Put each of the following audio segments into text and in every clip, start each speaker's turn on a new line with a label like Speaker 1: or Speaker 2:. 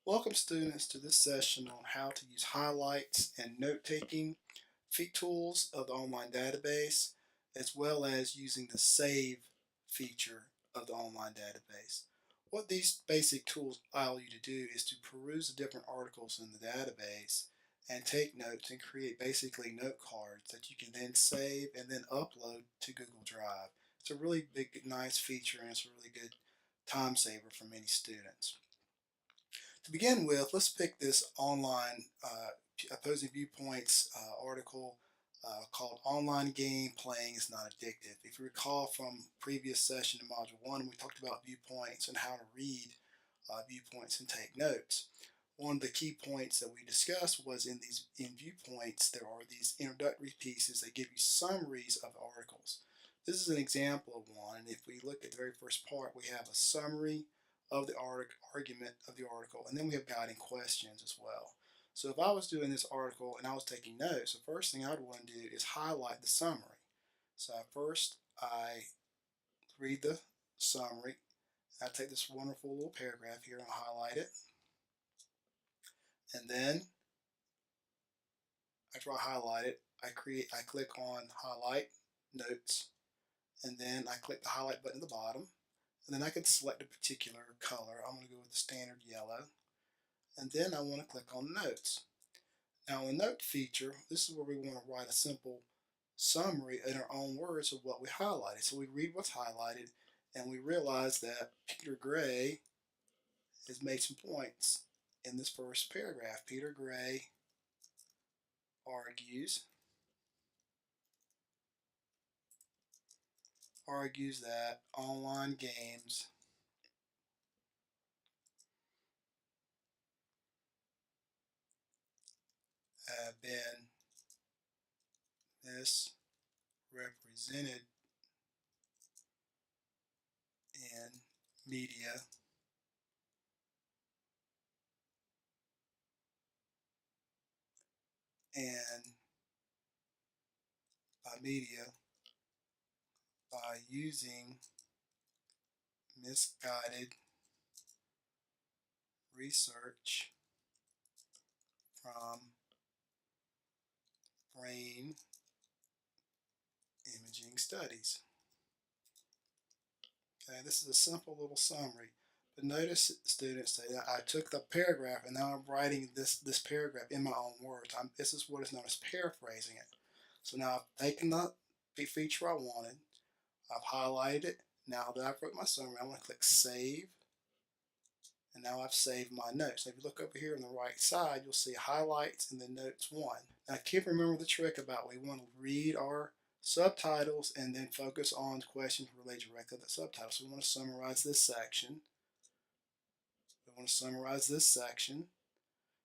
Speaker 1: Welcome students to this session on how to use highlights and note-taking tools of the online database, as well as using the save feature of the online database. What these basic tools allow you to do is to peruse the different articles in the database and take notes and create basically note cards that you can then save and then upload to Google Drive. It's a really big, nice feature, and it's a really good time saver for many students. To begin with, let's pick this online opposing viewpoints article called Online Game Playing is Not Addictive. If you recall from previous session in Module 1, we talked about viewpoints and how to read viewpoints and take notes. One of the key points that we discussed was in viewpoints there are these introductory pieces that give you summaries of articles. This is an example of one. If we look at the very first part, we have a summary of the argument of the article, and then we have guiding questions as well. So if I was doing this article and I was taking notes, the first thing I would want to do is highlight the summary. So first I read the summary. I take this wonderful little paragraph here and highlight it. And then after I highlight it, I click on highlight notes, and then I click the highlight button at the bottom, and then I can select a particular color. I'm going to go with the standard yellow, and then I want to click on notes. Now in the note feature, this is where we want to write a simple summary in our own words of what we highlighted. So we read what's highlighted, and we realize that Peter Gray has made some points in this first paragraph. Peter Gray argues that online games have been misrepresented in media and by using misguided research from brain imaging studies. Okay, this is a simple little summary. But notice, students, that I took the paragraph and now I'm writing this paragraph in my own words. This is what is known as paraphrasing it. So now I've taken the feature I wanted, I've highlighted it. Now that I've wrote my summary, I'm going to click Save, and now I've saved my notes. Now if you look over here on the right side, you'll see highlights and then notes 1. Now keep remember the trick about we want to read our subtitles and then focus on questions related directly to the subtitles. So we want to summarize this section.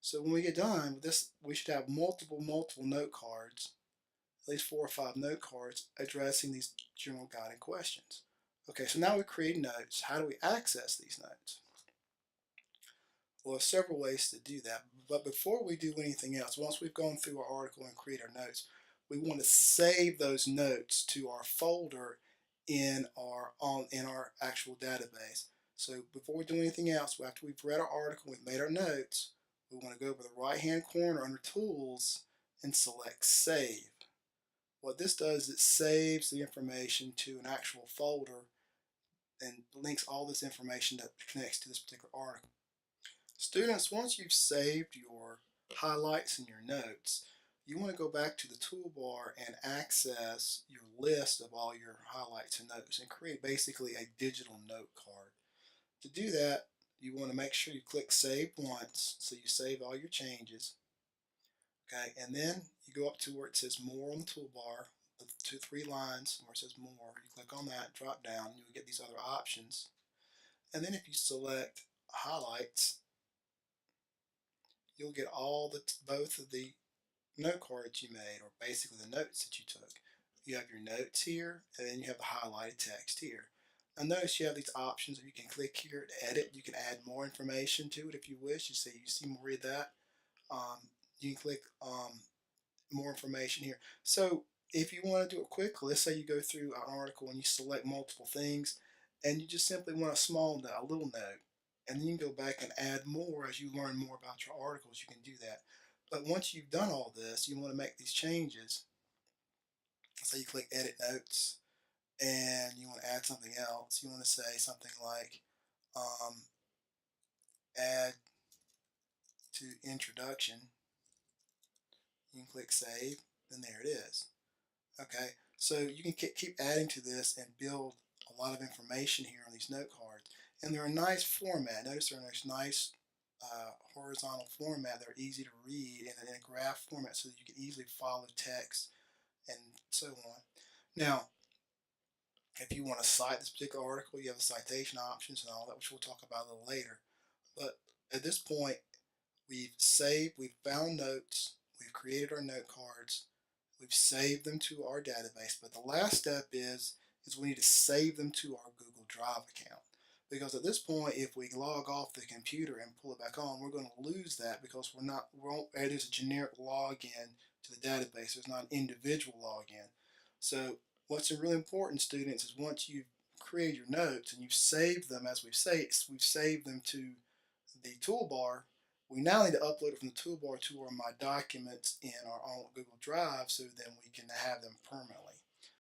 Speaker 1: So when we get done with this, we should have multiple note cards, at least 4 or 5 note cards addressing these general guiding questions. Okay, so now we create notes. How do we access these notes? Well, there's several ways to do that. But before we do anything else, once we've gone through our article and create our notes, we want to save those notes to our folder in our actual database. So before we do anything else, after we've read our article, we've made our notes, we want to go over the right-hand corner under Tools and select Save. What this does is it saves the information to an actual folder and links all this information that connects to this particular article. Students, once you've saved your highlights and your notes, you want to go back to the toolbar and access your list of all your highlights and notes and create basically a digital note card. To do that, you want to make sure you click Save once, so you save all your changes. Okay, and then you go up to where it says More on the toolbar, the 3 lines where it says More. You click on that, drop down, you'll get these other options. And then if you select Highlights, you'll get both of the note cards you made, or basically the notes that you took. You have your notes here, and then you have the highlighted text here. Now notice you have these options that you can click here to edit. You can add more information to it if you wish. You see more of that. You can click more information here. So if you want to do it quickly, let's say you go through an article and you select multiple things, and you just simply want a small note, a little note. and then you can go back and add more as you learn more about your articles. You can do that. But once you've done all this, you want to make these changes. So you click Edit Notes, and you want to add something else. You want to say something like um, add to introduction. You can click Save, and there it is. Okay, so you can keep adding to this and build a lot of information here on these note cards. And they're a nice format. Notice they're in this nice horizontal format. They're easy to read in a graph format so that you can easily follow text and so on. Now, if you want to cite this particular article, you have the citation options and all that, which we'll talk about a little later. But at this point, we've saved, we've found notes, we've created our note cards, we've saved them to our database. But the last step is we need to save them to our Google Drive account. Because at this point, if we log off the computer and pull it back on, we're going to lose that because it is a generic login to the database. There's not an individual login. So what's really important, students, is once you've created your notes and you've saved them, as we've saved them to the toolbar, we now need to upload it from the toolbar to our My Documents in our own Google Drive so then we can have them permanently.